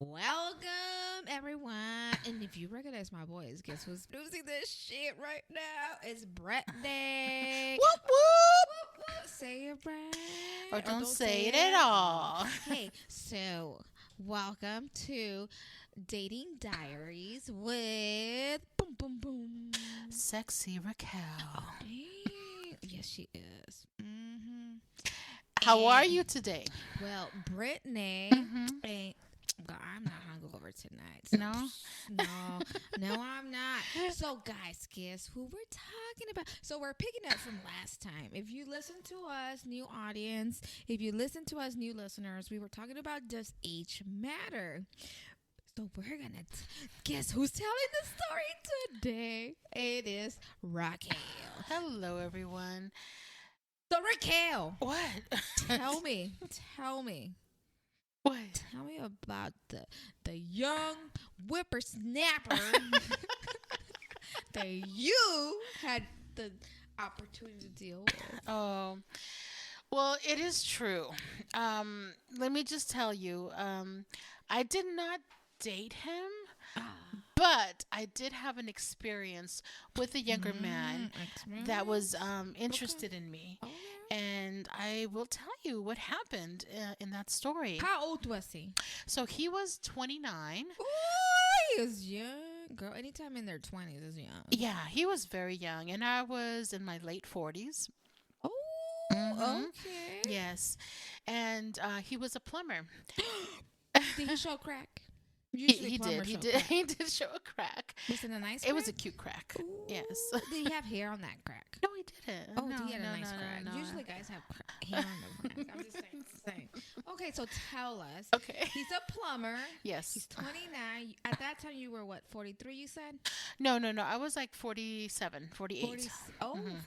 Welcome, everyone. And if you recognize my voice, guess who's losing this shit right now? It's Britknee. Whoop whoop. Say it right. Or don't say it at all. Hey, so welcome to Dating Diaries with boom boom boom. Sexy Raquel. Yes, she is. How are you today? Well, Britknee ain't. God, I'm not hungover tonight. So, No? no, I'm not. So, guys, guess who we're talking about? So, we're picking up from last time. If you listen to us, new audience, if you listen to us, new listeners, we were talking about does age matter? So, we're going to guess who's telling the story today? It is Raquel. Hello, everyone. So, Raquel, What? tell me. What? Tell me about the young whippersnapper that you had the opportunity to deal with. Oh, well, it is true. Let me just tell you, I did not date him, but I did have an experience with a younger man that was interested in me. Okay. And I will tell you what happened in that story. How old was he? So he was 29. Ooh, he was young. Girl, anytime in their 20s is young. Yeah, he was very young. And I was in my late 40s. Oh, Mhm. okay. Yes. And he was a plumber. Did he show crack? He Usually did. plumbers He show did. crack. He did show a crack. Was it a nice It was a crack? cute crack. Ooh, Yes. Did he have hair on that crack? No, he didn't. Oh, no, he had no, a nice no, crack. no, no. Usually guys have hair on their crack. I'm just saying. Okay, so tell us. Okay. He's a plumber. Yes. He's 29. At that time, you were what, 43, you said? No. I was like 47, 48.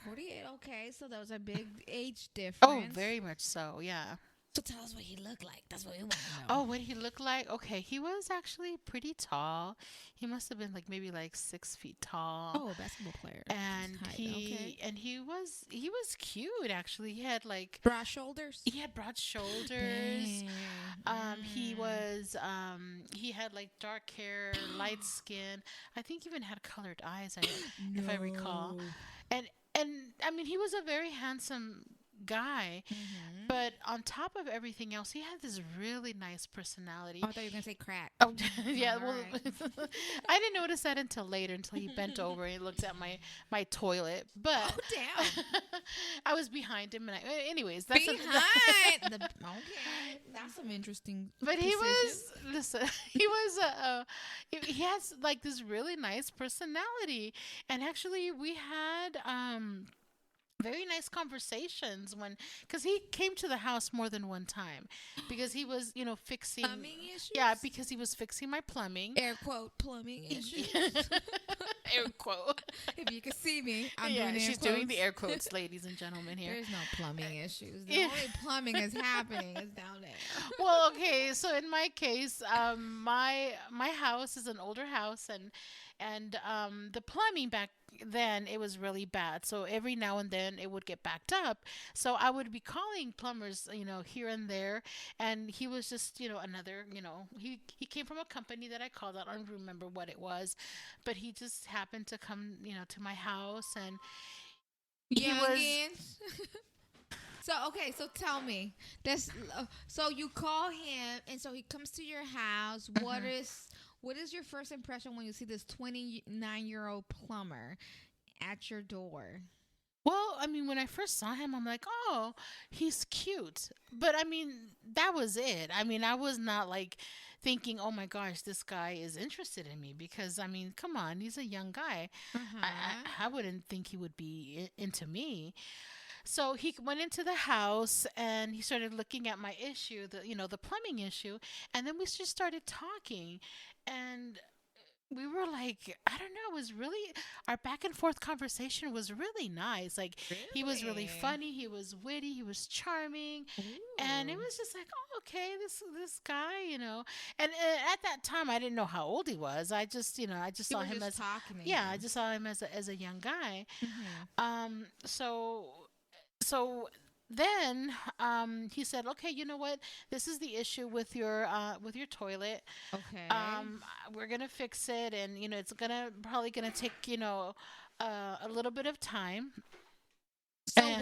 48. Okay, so that was a big age difference. Oh, very much so. Yeah. So tell us what he looked like. That's what we want to know. Oh, what did he look like? Okay, he was actually pretty tall. He must have been like maybe like 6 feet tall. Oh, a basketball player. And Height, he and he was cute actually. Broad shoulders. He had broad shoulders. He was he had like dark hair, light skin. I think even had colored eyes, if I recall. And I mean he was a very handsome guy, but on top of everything else, he had this really nice personality. Oh, I thought you were gonna say crack. Oh, yeah. Well, Alright. I didn't notice that until later, until he bent over and looked at my toilet. But Oh, damn. I was behind him, and anyways, that's Behind the okay, that's some interesting. But he precision. was listen. He was he has like this really nice personality, and actually we had very nice conversations because he came to the house more than one time because he was fixing plumbing issues. yeah, because he was fixing my plumbing. Air quote plumbing issues. Air quote. If you can see me, I'm Yeah, doing air she's quotes. doing the air quotes, ladies and gentlemen here. There's no plumbing issues. The Yeah. only plumbing is happening is down there. Well, okay, so in my case, my house is an older house, and the plumbing back then it was really bad. So every now and then it would get backed up. So I would be calling plumbers, here and there, and he was just, another, he came from a company that I called. I don't remember what it was, but he just happened to come, to my house, and he was. Youngins. So okay, so tell me, so you call him, and so he comes to your house. What is your first impression when you see this 29-year-old plumber at your door? Well, I mean, when I first saw him, I'm like, oh, he's cute. But I mean, that was it. I mean, I was not like thinking, oh my gosh, this guy is interested in me because, I mean, come on, he's a young guy. I wouldn't think he would be into me. So he went into the house and he started looking at my issue, the plumbing issue, and then we just started talking, and we were like, I don't know, it was really our back and forth conversation was really nice. Like he was really Really? funny, he was witty, he was charming, and it Ooh. was just like, oh, okay, this guy. And at that time I didn't know how old he was. I just You saw were him just as talking to yeah, I him. just saw him as a young guy. Mhm. So then he said, okay, you know what? This is the issue with your toilet. Okay. We're gonna fix it, and it's gonna probably gonna take a little bit of time. So And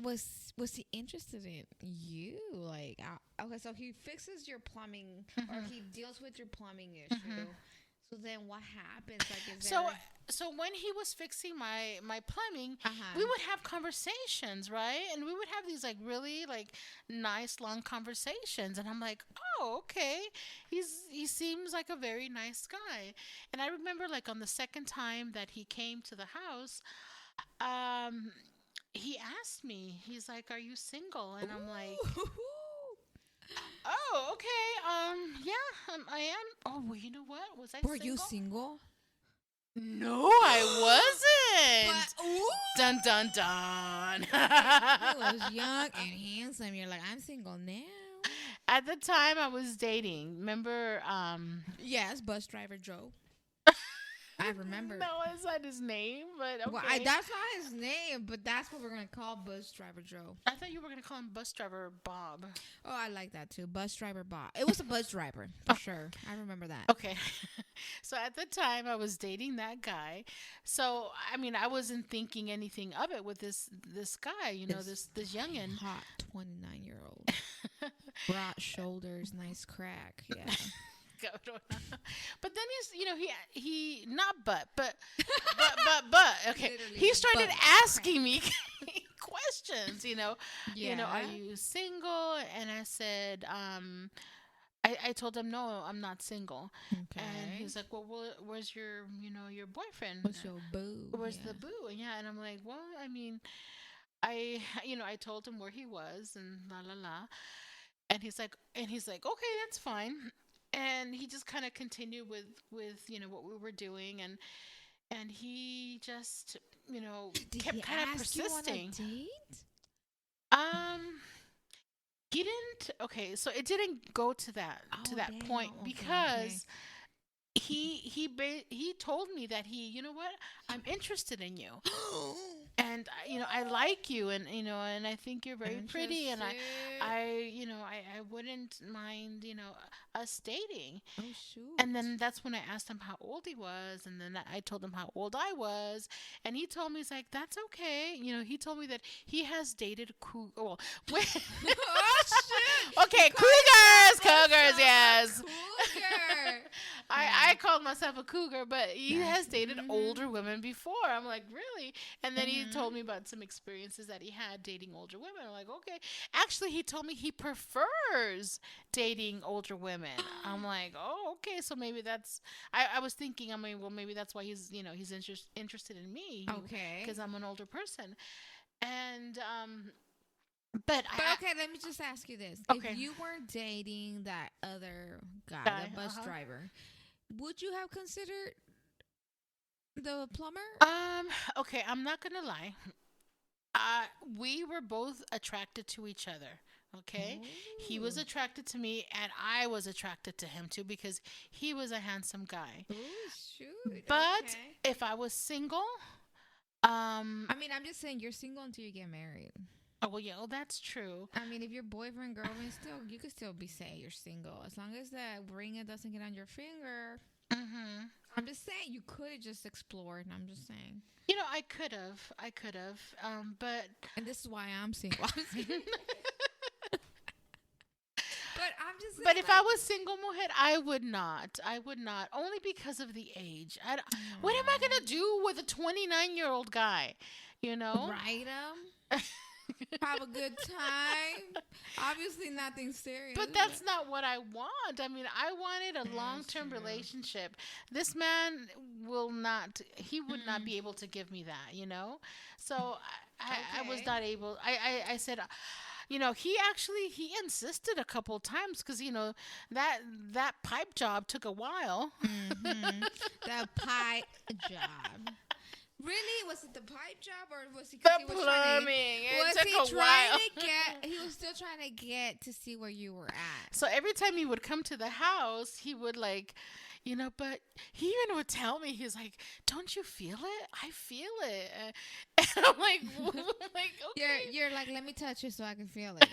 was he interested in you? Like, okay, so he fixes your plumbing, or Mhm, he deals with your plumbing issue. mhm. So then what happens? Like, is So there? so when he was fixing my plumbing, Uh we huh. would have conversations, right? And we would have these like really like nice long conversations, and I'm like, "Oh, okay. He seems like a very nice guy." And I remember like on the second time that he came to the house, um he asked me. He's like, "Are you single?" And I'm like, Ooh. "Oh, okay. Yeah, I am." Oh, well, you know what? Was I Were you single? single? No, I wasn't. But ooh, Dun dun dun. he was young and handsome. You're like, I'm single now. At the time I was dating, remember Yes, bus driver Joe. I remember. no, it's not his name, but Well, okay. that's not his name, but that's what we're gonna call bus driver Joe. I thought you were gonna call him bus driver Bob. Oh, I like that too. Bus driver Bob. It was a bus driver for sure. I remember that. Okay. So at the time I was dating that guy. So I mean I wasn't thinking anything of it with this guy, This this youngin. hot 29-year-old, broad shoulders, nice crack. Yeah. But then he not but okay. Literally, He started butt asking me questions, Yeah. are you single? And I said, I told him no, I'm not single. And Okay. he's like, well, where's your boyfriend? What's your boo? Where's Yeah. the boo? And yeah, and I'm like, well, I mean, I told him where he was and la la la. And he's like, okay, that's fine. And he just kind of continued with what we were doing, and he just Did kept he kind of ask you on a persisting. date? Um, he didn't. Okay, so it didn't go to Oh that damn. point Okay. Okay. because he told me that you know what, I'm interested in you, and I like you, and and I think you're very pretty, and Interested. I wouldn't mind us dating. Oh shoot. And then that's when I asked him how old he was, and then I told him how old I was, and he told me, he's like, that's okay. He told me that he has dated well, Oh shit. okay, cougars, yes. Cougar. I called myself a cougar, but he That's has dated mhm. older women before. I'm like, really? And then he Mhm. told me about some experiences that he had dating older women. I'm like, okay. Actually, he told me he prefers dating older women. I'm like, oh, okay. So maybe that's. I was thinking. I mean, well, maybe that's why he's interested in me Okay. because I'm an older person. And but But okay, let me just ask you this. okay. If you weren't dating that other guy, Guy, the bus driver, would you have considered the plumber? um. Okay, I'm not gonna lie. We were both attracted to each other. Okay, he was Ooh. attracted to me, and I was attracted to him too because he was a handsome guy. Ooh, shoot. But Okay. if I was single, I mean, I'm just saying you're single until you get married. oh well, yeah, well, that's true. I mean, if your boyfriend, girlfriend, still, you could still be saying you're single as long as that ring it doesn't get on your finger. Hmm. I'm just saying you could have just explored. I'm just saying, I could have, but and this is why I'm single. I'm just kidding. But I'm just but saying, if I was single, Mohit, I would not. I would not, only because of the age. What am I gonna do with a 29-year-old guy? You know? write them, have a good time. Obviously, nothing serious. But that's not what I want. I mean, I wanted a That's long-term true. relationship. This man will not. He would not Mm. be able to give me that. So I was Okay. not able. I said, he insisted a couple times because that pipe job took a while. Mm-hmm. The pipe job. Really? Was it the pipe job, or was he? The Cause he was trying to, plumbing. was It took he a trying while. to get? He was still trying to get to see where you were at. So every time he would come to the house, he would but he even would tell me, he's like, don't you feel it? I feel it. And I'm like, okay. You're like, let me touch you so I can feel it.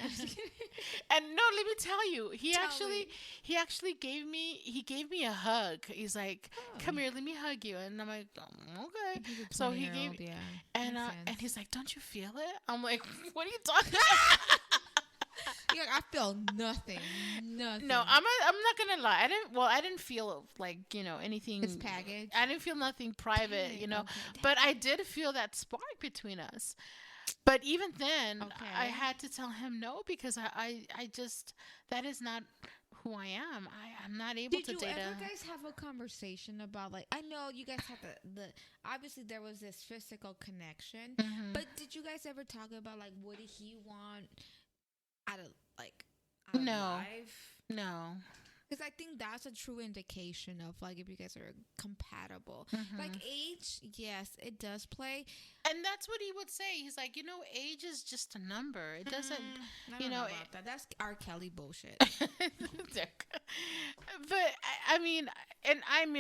And no, let me tell you, Tell me. he actually gave me a hug. He's like, Oh, come here, let me hug you. And I'm like, okay. he's a So 20 he year gave, old. Yeah, and makes sense. he's like, don't you feel it? I'm like, what are you talking? You're like, I feel nothing, No, nothing. I'm not gonna lie. I didn't feel like, His anything. package. I didn't feel nothing private, Dang, okay, but I dang. did feel that spark between us. But even then, I Okay. had to tell him no, because I just, that is not who I am. I'm not able Did to you date ever a. guys have a conversation about like I know you guys had the obviously there was this physical connection, Mhm. but did you guys ever talk about like what did he want out of like out of No, life? no. Because I think that's a true indication of like if you guys are compatible. Like Mhm. age, yes, it does play. And that's what he would say. He's like, age is just a number. It doesn't, I you don't know know. about that. That's R. Kelly bullshit. But I mean,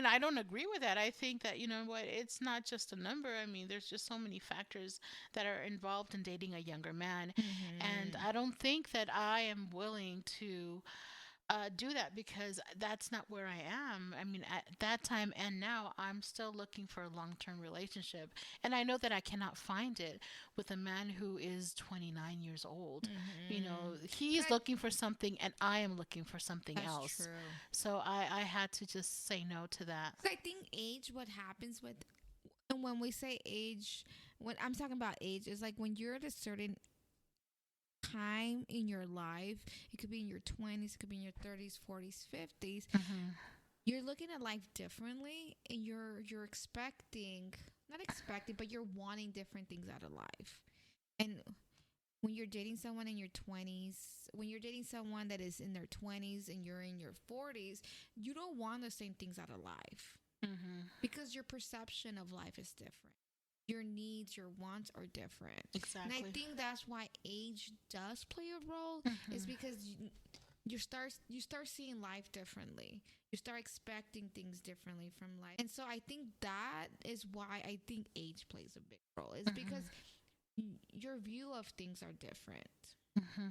I don't agree with that. I think that, you know what, it's not just a number. I mean, there's just so many factors that are involved in dating a younger man, and Mm-hmm. I don't think that I am willing to do that, because that's not where I am. I mean, at that time and now, I'm still looking for a long term relationship. And I know that I cannot find it with a man who is 29 years old. Mm-hmm. He's But looking for something, and I am looking for something that's else. true. So I had to just say no to that. 'Cause I think age, what happens with, and when we say age, when I'm talking about age, is like when you're at a certain time in your life, it could be in your 20s, it could be in your 30s, 40s, 50s, Hmm. you're looking at life differently and you're expecting, not expecting, but you're wanting different things out of life. And when you're dating someone in your 20s, when you're dating someone that is in their 20s and you're in your 40s, you don't want the same things out of life Hmm. because your perception of life is different. Your needs, your wants are different. And I Exactly. think that's why age does play a role is Hmm. because you start seeing life differently. You start expecting things differently from life. And so I think that is why I think age plays a big role. Is because Hmm. your view of things are different. Hmm.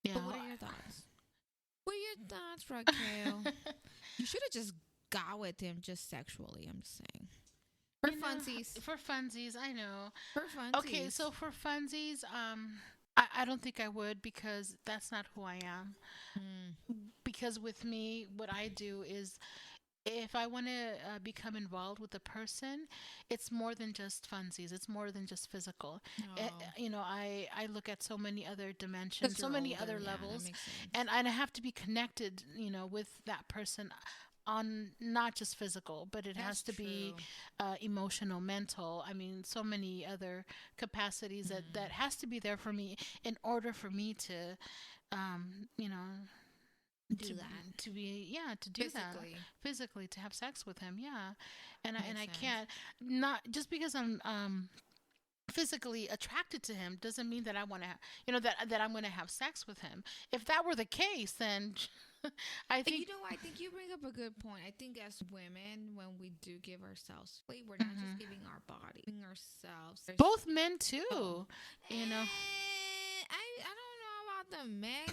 But Yeah. what are your thoughts? What are your thoughts, Raquel? You should have just got with him just sexually, I'm just saying. For funsies. For funsies, I know. For Okay, funsies. so for funsies, I don't think I would, because that's not who I am. Mm. Because with me, what I do is, if I want to become involved with a person, it's more than just funsies. It's more than just physical. Oh. I look at so many other Because dimensions, so you're many older. other Yeah, that levels, makes sense. and I have to be connected, with that person, on not just physical, but it has That's to be true. emotional, mental. I mean, so many other capacities that Mm. has to be there for me, in order for me to, um, you know, to Do that. to be, yeah, to do that Physically. physically, to have sex with him, yeah. And Makes I sense. can't, not just because I'm physically attracted to him, doesn't mean that I want to that I'm going to have sex with him. If that were the case, then I And think. I think you bring up a good point. I think as women, when we do give ourselves sleep, we're not just Mhm. giving our body, giving ourselves. Both men Oh. too, you know. I don't know about the men.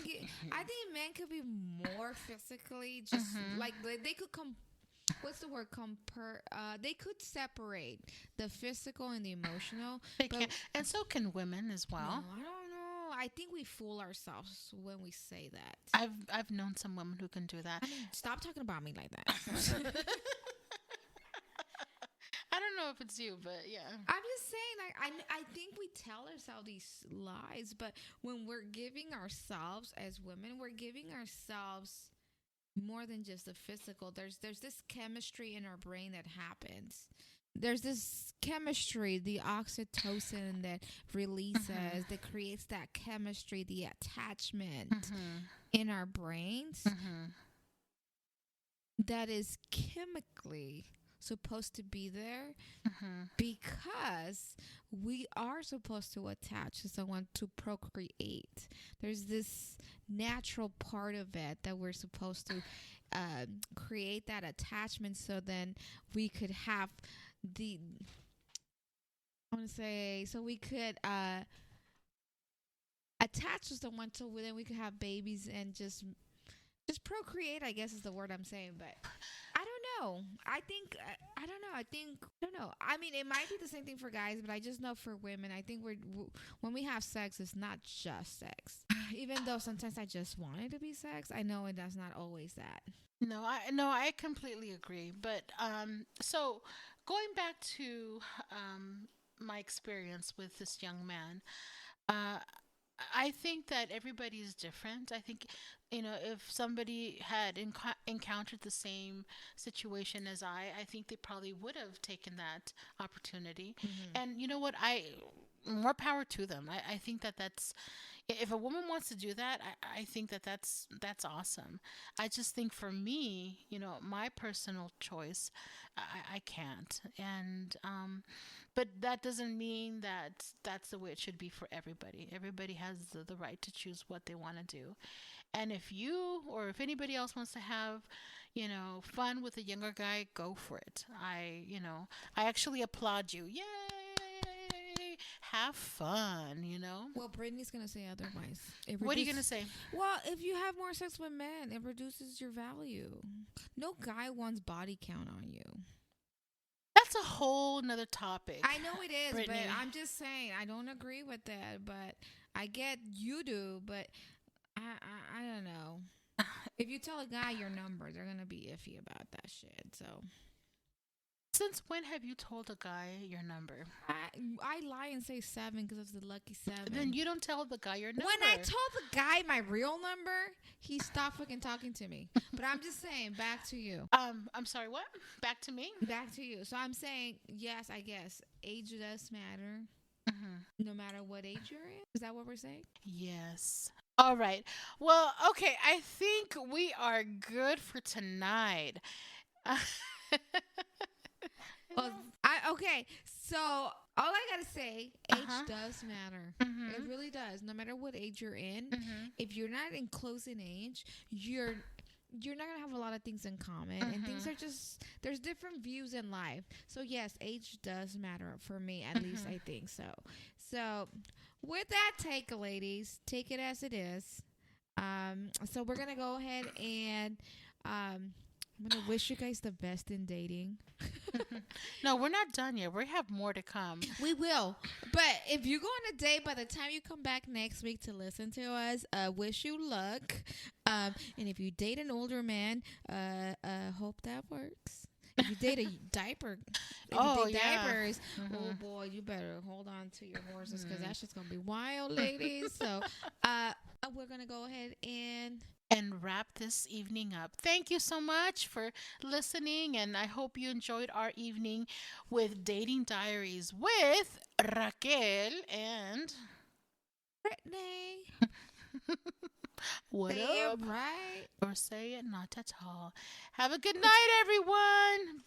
I think men could be more physically, just Mhm. like they could come. What's the word? Compare. They could separate the physical and the emotional, They but can, and so can women as no, well. I don't know. I think we fool ourselves when we say that. I've known some women who can do that. I mean, stop talking about me like that. I don't know if it's you, but yeah. I'm just saying, like, I think we tell ourselves these lies, but when we're giving ourselves as women, we're giving ourselves more than just the physical. There's this chemistry in our brain that happens. There's this chemistry, the oxytocin that releases, Mhm. that creates that chemistry, the attachment Mhm. in our brains Mhm. that is chemically supposed to be there Mhm. because we are supposed to attach to someone to procreate. There's this natural part of it that we're supposed to create that attachment so then we could have the I want to say so we could attach to someone so then we could have babies and just procreate. I guess is the word I'm saying, but I don't know. I think I don't know. I don't know. I mean, it might be the same thing for guys, but I just know for women, I think when we have sex, it's not just sex. Even though sometimes I just want it to be sex, I know that's not always that. No, I completely agree. But so going back to my experience with this young man, uh, I think that everybody is different. I think, if somebody had encountered the same situation as I think they probably would have taken that opportunity. Hmm. And you know what? More power to them. I think that that's if a woman wants to do that, I think that that's awesome. I just think for me, my personal choice, I can't. And but that doesn't mean that that's the way it should be for everybody. Everybody has the right to choose what they want to do. And if you or if anybody else wants to have, fun with a younger guy, go for it. I actually applaud you. Yay! Have fun. Well, Brittany's gonna say otherwise. What are you going to say? Well, if you have more sex with men, it reduces your value. No guy wants body count on you. That's a whole nother topic. I know it is, but Brittany. I'm just saying I don't agree with that. But I get you do, but I don't know. If you tell a guy your number, they're gonna be iffy about that shit. So Since when have you told a guy your number? I lie and say 7 because it's the lucky 7. Then you don't tell the guy your number. When I told the guy my real number, he stopped fucking talking to me. But I'm just saying, back to you. I'm sorry, what? Back to me? Back to you. So I'm saying, yes, I guess age does matter, no matter what age you're in. Is that what we're saying? Yes. All right. Well, okay. I think we are good for tonight. Well, okay. So all I gotta say, age does matter. It really does. No matter what age you're in, if you're not in close in age, you're not gonna have a lot of things in common, and things are just there's different views in life. So yes, age does matter for me, at least I think so. So with that take, ladies, take it as it is. So we're gonna go ahead and I'm gonna wish you guys the best in dating. No, we're not done yet. We have more to come. We will. But if you go on a date, by the time you come back next week to listen to us, wish you luck. And if you date an older man, hope that works. If you date a diaper, diapers, oh boy, you better hold on to your horses because that shit's gonna be wild, ladies. So, we're gonna go ahead and wrap this evening up. Thank you so much for listening, and I hope you enjoyed our evening with Dating Diaries with Raquel and Britknee. What Say up? it right. Or say it not at all. Have a good night, everyone.